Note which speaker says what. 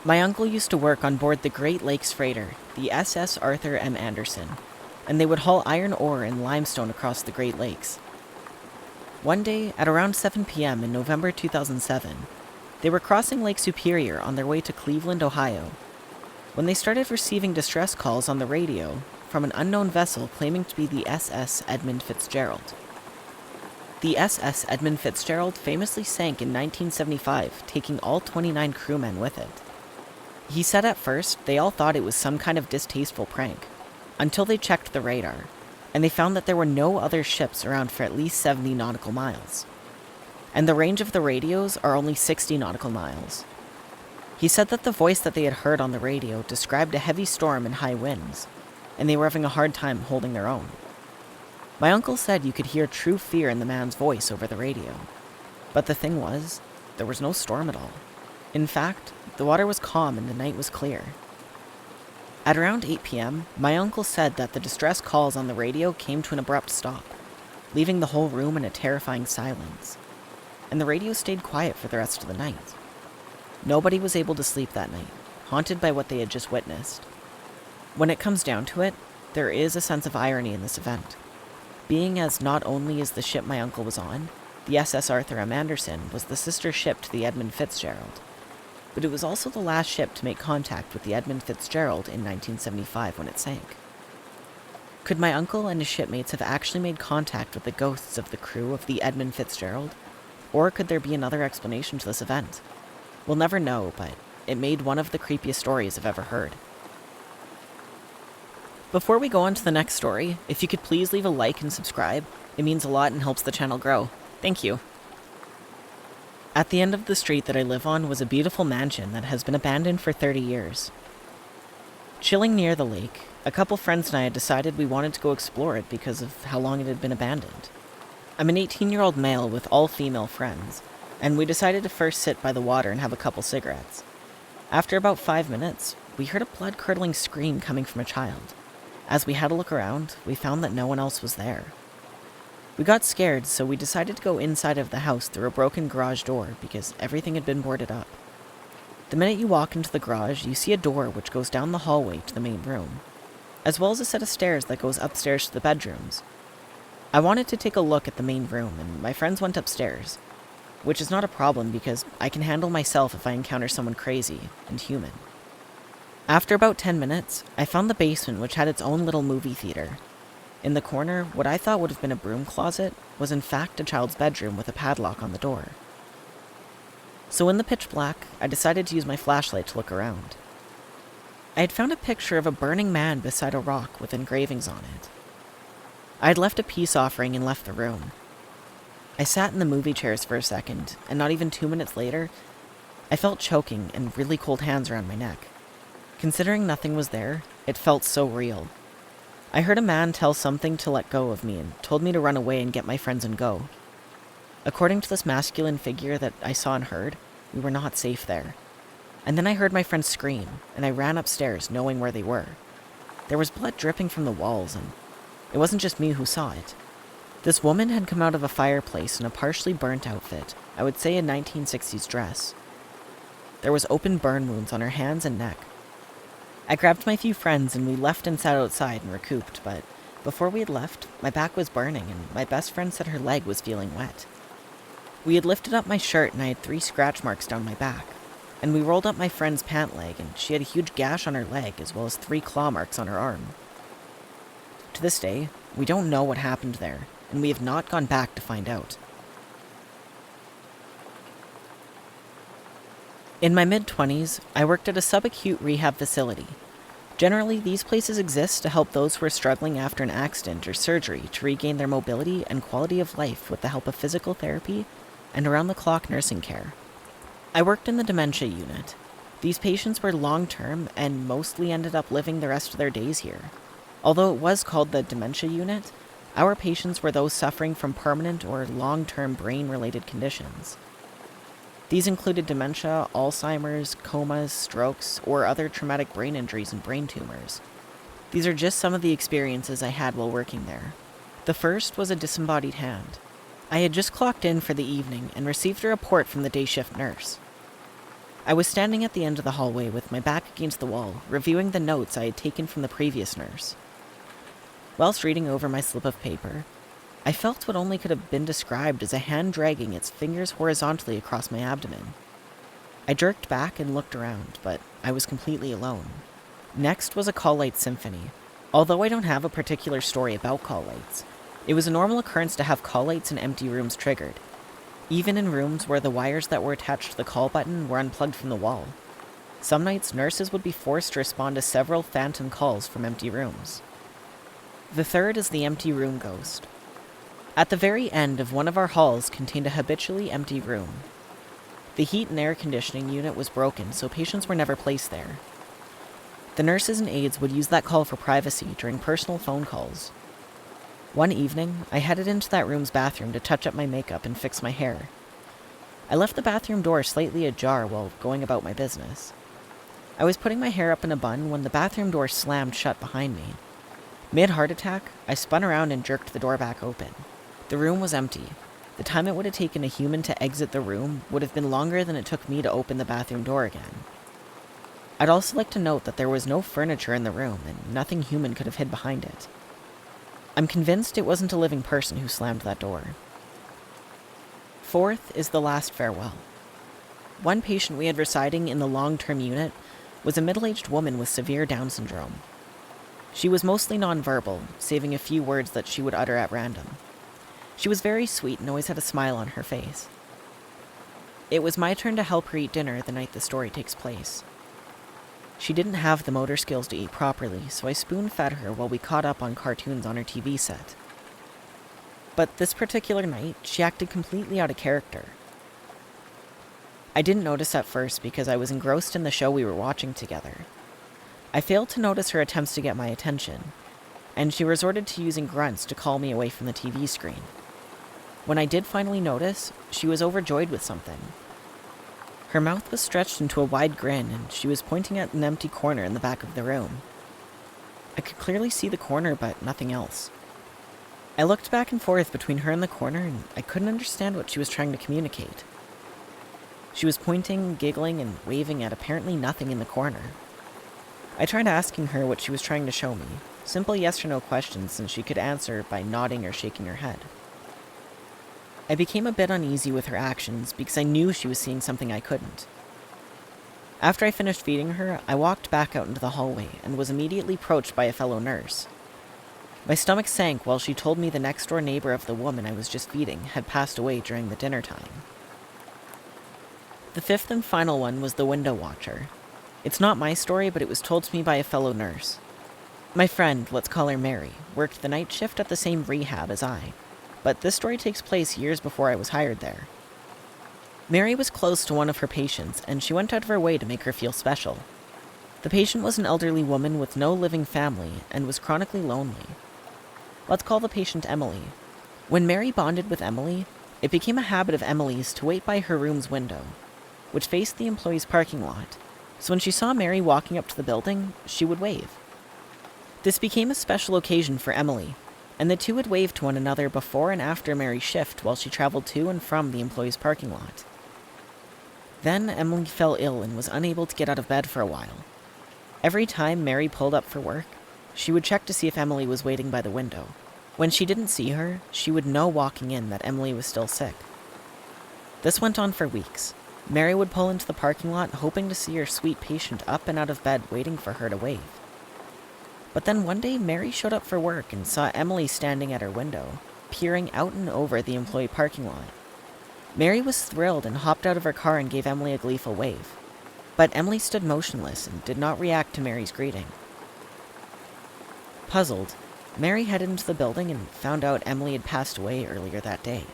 Speaker 1: My uncle used to work on board the Great Lakes freighter, the SS Arthur M. Anderson, and they would haul iron ore and limestone across the Great Lakes. One day, at around 7 p.m. in November 2007, they were crossing Lake Superior on their way to Cleveland, Ohio, when they started receiving distress calls on the radio from an unknown vessel claiming to be the SS Edmund Fitzgerald. The SS Edmund Fitzgerald famously sank in 1975, taking all 29 crewmen with it. He said at first they all thought it was some kind of distasteful prank, until they checked the radar, and they found that there were no other ships around for at least 70 nautical miles. And the range of the radios are only 60 nautical miles. He said that the voice that they had heard on the radio described a heavy storm and high winds, and they were having a hard time holding their own. My uncle said you could hear true fear in the man's voice over the radio. But the thing was, there was no storm at all. In fact, the water was calm and the night was clear. At around 8 p.m., my uncle said that the distress calls on the radio came to an abrupt stop, leaving the whole room in a terrifying silence. And the radio stayed quiet for the rest of the night. Nobody was able to sleep that night, haunted by what they had just witnessed. When it comes down to it, there is a sense of irony in this event, being as not only is the ship my uncle was on, the SS Arthur M. Anderson was the sister ship to the Edmund Fitzgerald, but it was also the last ship to make contact with the Edmund Fitzgerald in 1975 when it sank. Could my uncle and his shipmates have actually made contact with the ghosts of the crew of the Edmund Fitzgerald, or could there be another explanation to this event? We'll never know, but it made one of the creepiest stories I've ever heard. Before we go on to the next story, if you could please leave a like and subscribe, it means a lot and helps the channel grow. Thank you. At the end of the street that I live on was a beautiful mansion that has been abandoned for 30 years. Chilling near the lake, a couple friends and I had decided we wanted to go explore it because of how long it had been abandoned. I'm an 18-year-old male with all female friends, and we decided to first sit by the water and have a couple cigarettes. After about 5 minutes, we heard a blood-curdling scream coming from a child. As we had a look around, we found that no one else was there. We got scared, so we decided to go inside of the house through a broken garage door because everything had been boarded up. The minute you walk into the garage, you see a door which goes down the hallway to the main room, as well as a set of stairs that goes upstairs to the bedrooms. I wanted to take a look at the main room, and my friends went upstairs, which is not a problem because I can handle myself if I encounter someone crazy and human. After about 10 minutes, I found the basement, which had its own little movie theater. In the corner, what I thought would have been a broom closet was in fact a child's bedroom with a padlock on the door. So in the pitch black, I decided to use my flashlight to look around. I had found a picture of a burning man beside a rock with engravings on it. I had left a peace offering and left the room. I sat in the movie chairs for a second, and not even 2 minutes later, I felt choking and really cold hands around my neck. Considering nothing was there, it felt so real. I heard a man tell something to let go of me and told me to run away and get my friends and go. According to this masculine figure that I saw and heard, we were not safe there. And then I heard my friends scream, and I ran upstairs knowing where they were. There was blood dripping from the walls, and it wasn't just me who saw it. This woman had come out of a fireplace in a partially burnt outfit, I would say a 1960s dress. There was open burn wounds on her hands and neck. I grabbed my few friends and we left and sat outside and recouped, but before we had left, my back was burning and my best friend said her leg was feeling wet. We had lifted up my shirt and I had 3 scratch marks down my back, and we rolled up my friend's pant leg and she had a huge gash on her leg as well as 3 claw marks on her arm. To this day, we don't know what happened there, and we have not gone back to find out. In my mid-20s, I worked at a subacute rehab facility. Generally, these places exist to help those who are struggling after an accident or surgery to regain their mobility and quality of life with the help of physical therapy and around-the-clock nursing care. I worked in the dementia unit. These patients were long-term and mostly ended up living the rest of their days here. Although it was called the dementia unit, our patients were those suffering from permanent or long-term brain-related conditions. These included dementia, Alzheimer's, comas, strokes, or other traumatic brain injuries and brain tumors. These are just some of the experiences I had while working there. The first was a disembodied hand. I had just clocked in for the evening and received a report from the day shift nurse. I was standing at the end of the hallway with my back against the wall, reviewing the notes I had taken from the previous nurse. Whilst reading over my slip of paper, I felt what only could have been described as a hand dragging its fingers horizontally across my abdomen. I jerked back and looked around, but I was completely alone. Next was a call light symphony. Although I don't have a particular story about call lights, it was a normal occurrence to have call lights in empty rooms triggered, even in rooms where the wires that were attached to the call button were unplugged from the wall. Some nights, nurses would be forced to respond to several phantom calls from empty rooms. The third is the empty room ghost. At the very end of one of our halls contained a habitually empty room. The heat and air conditioning unit was broken, so patients were never placed there. The nurses and aides would use that call for privacy during personal phone calls. One evening, I headed into that room's bathroom to touch up my makeup and fix my hair. I left the bathroom door slightly ajar while going about my business. I was putting my hair up in a bun when the bathroom door slammed shut behind me. Mid-heart attack, I spun around and jerked the door back open. The room was empty. The time it would have taken a human to exit the room would have been longer than it took me to open the bathroom door again. I'd also like to note that there was no furniture in the room and nothing human could have hid behind it. I'm convinced it wasn't a living person who slammed that door. Fourth is the last farewell. One patient we had residing in the long-term unit was a middle-aged woman with severe Down syndrome. She was mostly nonverbal, saving a few words that she would utter at random. She was very sweet and always had a smile on her face. It was my turn to help her eat dinner the night the story takes place. She didn't have the motor skills to eat properly, so I spoon-fed her while we caught up on cartoons on her TV set. But this particular night, she acted completely out of character. I didn't notice at first because I was engrossed in the show we were watching together. I failed to notice her attempts to get my attention, and she resorted to using grunts to call me away from the TV screen. When I did finally notice, she was overjoyed with something. Her mouth was stretched into a wide grin, and she was pointing at an empty corner in the back of the room. I could clearly see the corner, but nothing else. I looked back and forth between her and the corner, and I couldn't understand what she was trying to communicate. She was pointing, giggling, and waving at apparently nothing in the corner. I tried asking her what she was trying to show me, simple yes or no questions, since she could answer by nodding or shaking her head. I became a bit uneasy with her actions because I knew she was seeing something I couldn't. After I finished feeding her, I walked back out into the hallway and was immediately approached by a fellow nurse. My stomach sank while she told me the next-door neighbor of the woman I was just feeding had passed away during the dinner time. The fifth and final one was the window watcher. It's not my story, but it was told to me by a fellow nurse. My friend, let's call her Mary, worked the night shift at the same rehab as I, but this story takes place years before I was hired there. Mary was close to one of her patients, and she went out of her way to make her feel special. The patient was an elderly woman with no living family and was chronically lonely. Let's call the patient Emily. When Mary bonded with Emily, it became a habit of Emily's to wait by her room's window, which faced the employee's parking lot, so when she saw Mary walking up to the building, she would wave. This became a special occasion for Emily, and the two would wave to one another before and after Mary's shift while she traveled to and from the employee's parking lot. Then Emily fell ill and was unable to get out of bed for a while. Every time Mary pulled up for work, she would check to see if Emily was waiting by the window. When she didn't see her, she would know walking in that Emily was still sick. This went on for weeks. Mary would pull into the parking lot hoping to see her sweet patient up and out of bed waiting for her to wave. But then one day Mary showed up for work and saw Emily standing at her window, peering out and over the employee parking lot. Mary was thrilled and hopped out of her car and gave Emily a gleeful wave. But Emily stood motionless and did not react to Mary's greeting. Puzzled, Mary headed into the building and found out Emily had passed away earlier that day.